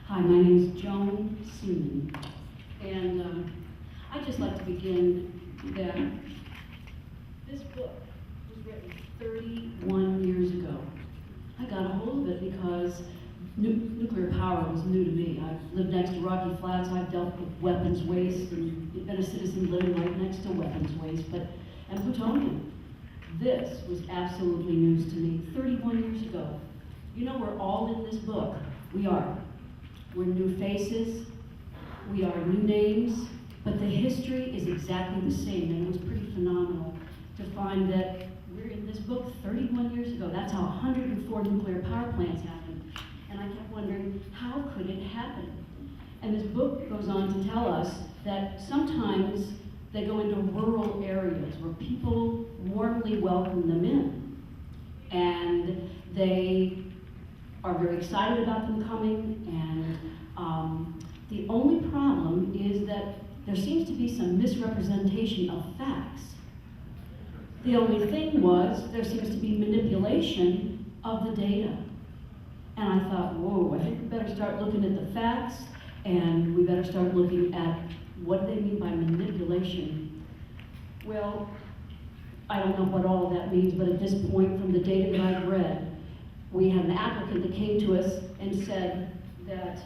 Hi, my name is Joan, Seeman, and I'd just like to begin that this book was written 31 years ago. I got a hold of it because nuclear power was new to me. I've lived next to Rocky Flats, I've dealt with weapons waste, and been a citizen living right next to weapons waste, and plutonium. This was absolutely news to me 31 years ago. You know, we're all in this book. We are. We're new faces, we are new names, but the history is exactly the same, and it was pretty phenomenal to find that we're in this book 31 years ago. That's how 104 nuclear power plants happened. And I kept wondering, how could it happen? And this book goes on to tell us that sometimes they go into rural areas where people warmly welcome them in. And they are very excited about them coming, and the only problem is that there seems to be some misrepresentation of facts. The only thing was there seems to be manipulation of the data. And I thought, whoa, I think we better start looking at the facts, and we better start looking at what they mean by manipulation. Well, I don't know what all of that means, but at this point, from the data that I've read, we had an applicant that came to us and said that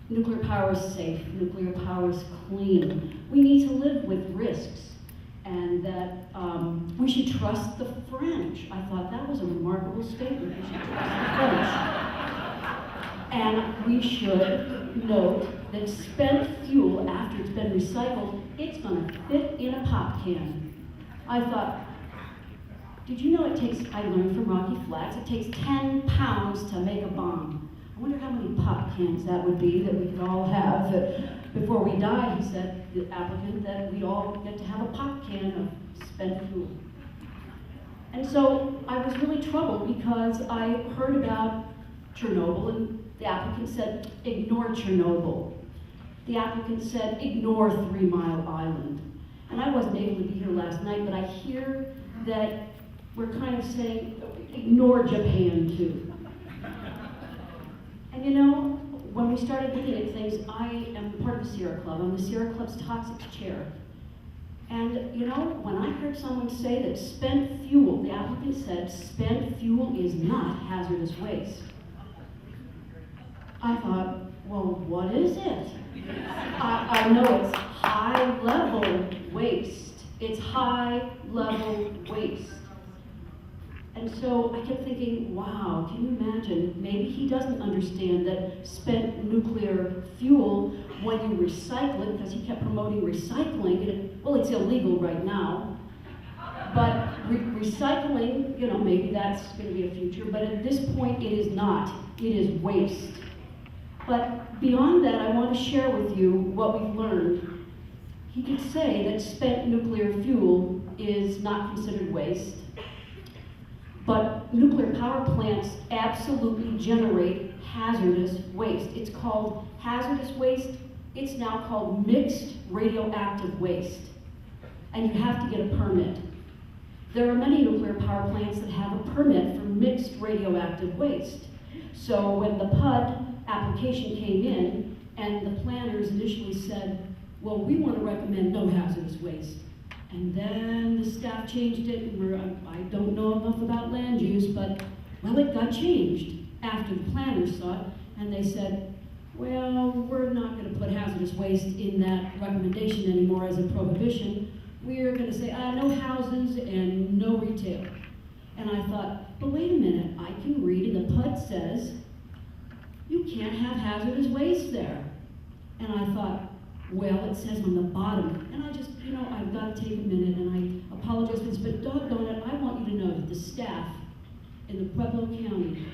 nuclear power is safe, nuclear power is clean. We need to live with risks, and that we should trust the French. I thought that was a remarkable statement. We should trust the French. And we should note that spent fuel, after it's been recycled, it's going to fit in a pop can. I thought, did you know it takes, I learned from Rocky Flats, it takes 10 pounds to make a bomb. I wonder how many pop cans that would be that we could all have. Before we die, he said, the applicant, that we'd all get to have a pop can of spent fuel. And so I was really troubled because I heard about Chernobyl, and the applicant said, ignore Chernobyl. The applicant said, ignore 3 Mile Island. And I wasn't able to be here last night, but I hear that we're kind of saying, ignore Japan too. And you know, when we started looking at things, I am part of the Sierra Club. I'm the Sierra Club's toxics chair. And you know, when I heard someone say that spent fuel, the applicant said, spent fuel is not hazardous waste. I thought, well, what is it? I know it's high-level waste. It's high-level waste. And so I kept thinking, wow, can you imagine? Maybe he doesn't understand that spent nuclear fuel, when you recycle it, because he kept promoting recycling, well, it's illegal right now, but recycling, you know, maybe that's going to be a future, but at this point it is not. It is waste. But beyond that, I want to share with you what we've learned. He could say that spent nuclear fuel is not considered waste, but nuclear power plants absolutely generate hazardous waste. It's called hazardous waste. It's now called mixed radioactive waste. And you have to get a permit. There are many nuclear power plants that have a permit for mixed radioactive waste. So when the PUD application came in, and the planners initially said, well, we want to recommend no hazardous waste. And then the staff changed it, and I don't know enough about land use, but, well, it got changed after the planners saw it, and they said, well, we're not going to put hazardous waste in that recommendation anymore as a prohibition. We're going to say, no houses and no retail. And I thought, but wait a minute, I can read, and the PUD says, you can't have hazardous waste there. And I thought, well, it says on the bottom, and I just, you know, I've got to take a minute, and I apologize for this, but doggone it, I want you to know that the staff in the Pueblo County,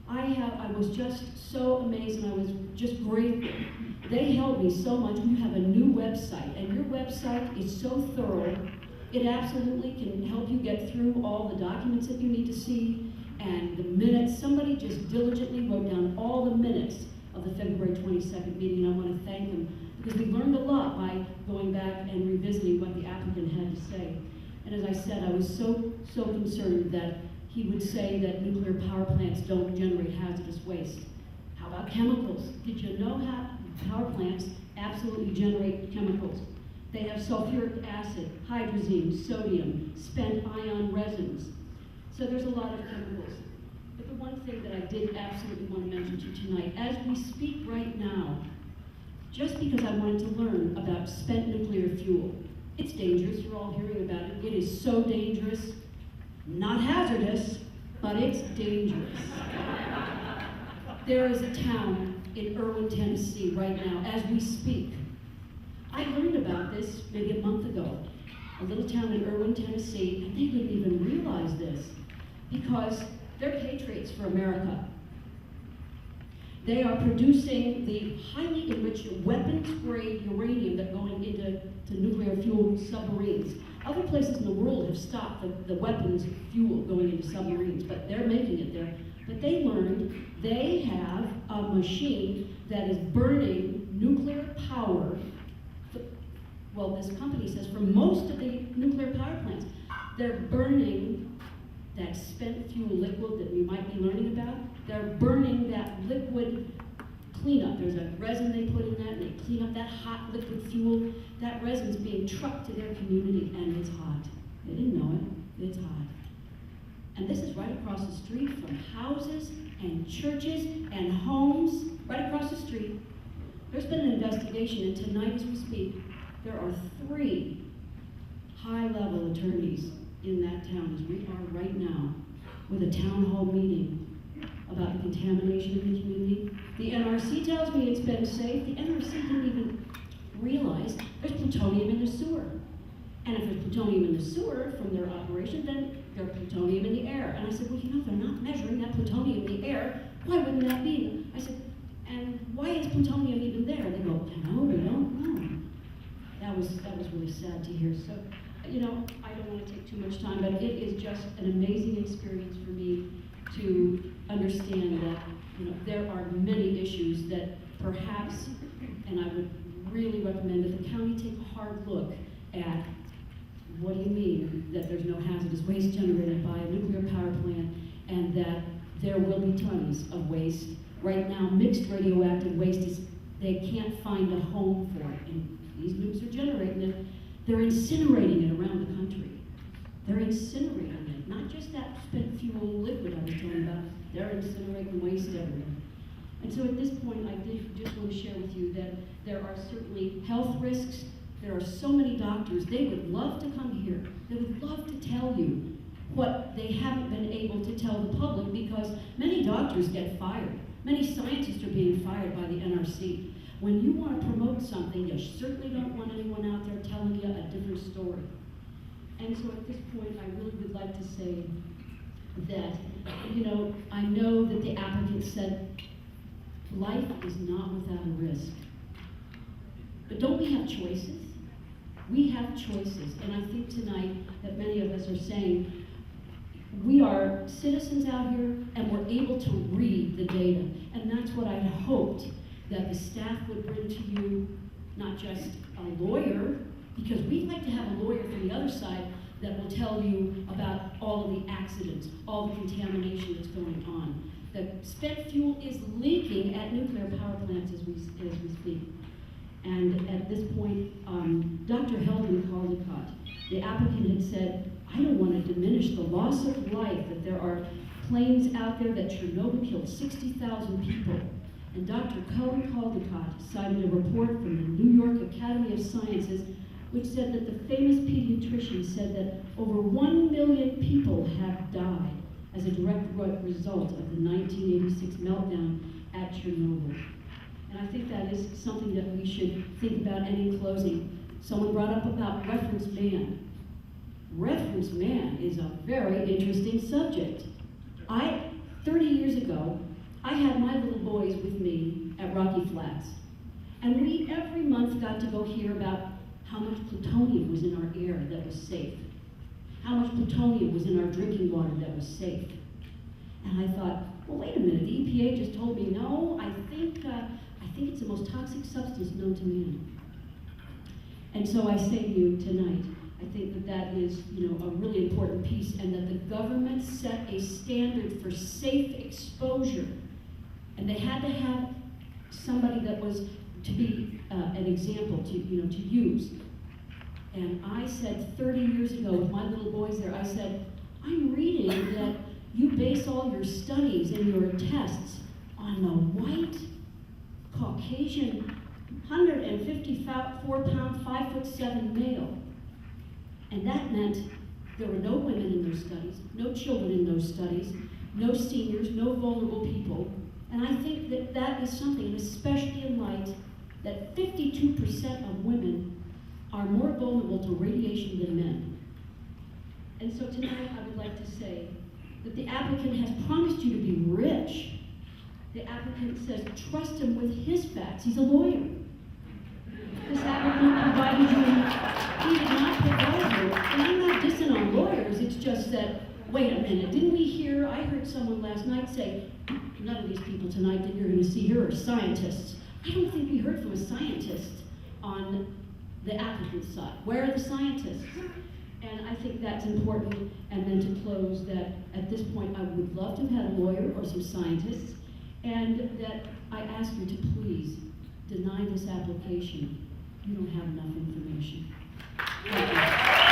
I was just so amazed, and I was just grateful. They helped me so much. We have a new website, and your website is so thorough. It absolutely can help you get through all the documents that you need to see, and the minutes. Somebody just diligently wrote down all the minutes of the February 22nd meeting, and I want to thank them, because we learned a lot by going back and revisiting what the applicant had to say. And as I said, I was so concerned that he would say that nuclear power plants don't generate hazardous waste. How about chemicals? Did you know how power plants absolutely generate chemicals? They have sulfuric acid, hydrazine, sodium, spent ion resins. So there's a lot of chemicals. But the one thing that I did absolutely want to mention to you tonight, as we speak right now, just because I wanted to learn about spent nuclear fuel. It's dangerous, you're all hearing about it. It is so dangerous, not hazardous, but it's dangerous. There is a town in Irwin, Tennessee right now, as we speak. I learned about this maybe a month ago. A little town in Irwin, Tennessee, and they didn't even realize this because they're patriots for America. They are producing the highly enriched weapons-grade uranium that's going into nuclear-fueled submarines. Other places in the world have stopped the weapons fuel going into submarines, but they're making it there. But they learned they have a machine that is burning nuclear power. Well, this company says for most of the nuclear power plants, they're burning that spent fuel liquid that we might be learning about. They're burning that liquid cleanup. There's a resin they put in that, and they clean up that hot liquid fuel. That resin's being trucked to their community, and it's hot. They didn't know it. It's hot. And this is right across the street from houses and churches and homes, right across the street. There's been an investigation, and tonight as we speak, there are 3 high-level attorneys in that town as we are right now with a town hall meeting about the contamination in the community. The NRC tells me it's been safe. The NRC didn't even realize there's plutonium in the sewer. And if there's plutonium in the sewer from their operation, then there's plutonium in the air. And I said, well, you know, they're not measuring that plutonium in the air. Why wouldn't that be? I said, and why is plutonium even there? They go, no, we don't know. That was really sad to hear. So, you know, I don't want to take too much time, but it is just an amazing experience for me to understand that, you know, there are many issues that perhaps, and I would really recommend that the county take a hard look at what do you mean that there's no hazardous waste generated by a nuclear power plant and that there will be tons of waste. Right now, mixed radioactive waste is, they can't find a home for it. And these nukes are generating it. They're incinerating it around the country. They're incinerating it, not just that spent fuel liquid I was talking about. They're incinerating waste everywhere. And so at this point, I did just want to share with you that there are certainly health risks. There are so many doctors. They would love to come here. They would love to tell you what they haven't been able to tell the public because many doctors get fired. Many scientists are being fired by the NRC. When you want to promote something, you certainly don't want anyone out there telling you a different story. And so at this point, I really would like to say that, you know, I know that the applicant said life is not without a risk. But don't we have choices? We have choices. And I think tonight that many of us are saying, we are citizens out here and we're able to read the data. And that's what I hoped that the staff would bring to you, not just a lawyer, because we'd like to have a lawyer from the other side that will tell you about all of the accidents, all the contamination that's going on. The spent fuel is leaking at nuclear power plants as we speak. And at this point, Dr. Heldon Caldecott, the applicant had said, I don't want to diminish the loss of life, that there are claims out there that Chernobyl killed 60,000 people. And Dr. Cohen Caldecott cited a report from the New York Academy of Sciences which said that the famous pediatrician said that over 1 million people have died as a direct result of the 1986 meltdown at Chernobyl. And I think that is something that we should think about. And in closing, someone brought up about reference man. Reference man is a very interesting subject. 30 years ago, I had my little boys with me at Rocky Flats. And we every month got to go hear about how much plutonium was in our air that was safe. How much plutonium was in our drinking water that was safe. And I thought, well, wait a minute, the EPA just told me, no, I think it's the most toxic substance known to man. And so I say to you tonight, I think that that is, you know, a really important piece, and that the government set a standard for safe exposure And they had to have somebody that was to be an example to use. And I said 30 years ago with my little boys there, I said, I'm reading that you base all your studies and your tests on a white, Caucasian, 154-pound, 5'7" male. And that meant there were no women in those studies, no children in those studies, no seniors, no vulnerable people. And I think that that is something, especially in light that 52% of women are more vulnerable to radiation than men. And so tonight I would like to say that the applicant has promised you to be rich. The applicant says trust him with his facts. He's a lawyer. This applicant provided you, he did not provide you, and I'm not dissing on lawyers, it's just that, wait a minute, didn't we hear, I heard someone last night say, none of these people tonight that you're going to see here are scientists. I don't think we heard from a scientist on the applicant's side. Where are the scientists? And I think that's important. And then to close that, at this point, I would love to have had a lawyer or some scientists, and that I ask you to please deny this application. You don't have enough information. Thank you.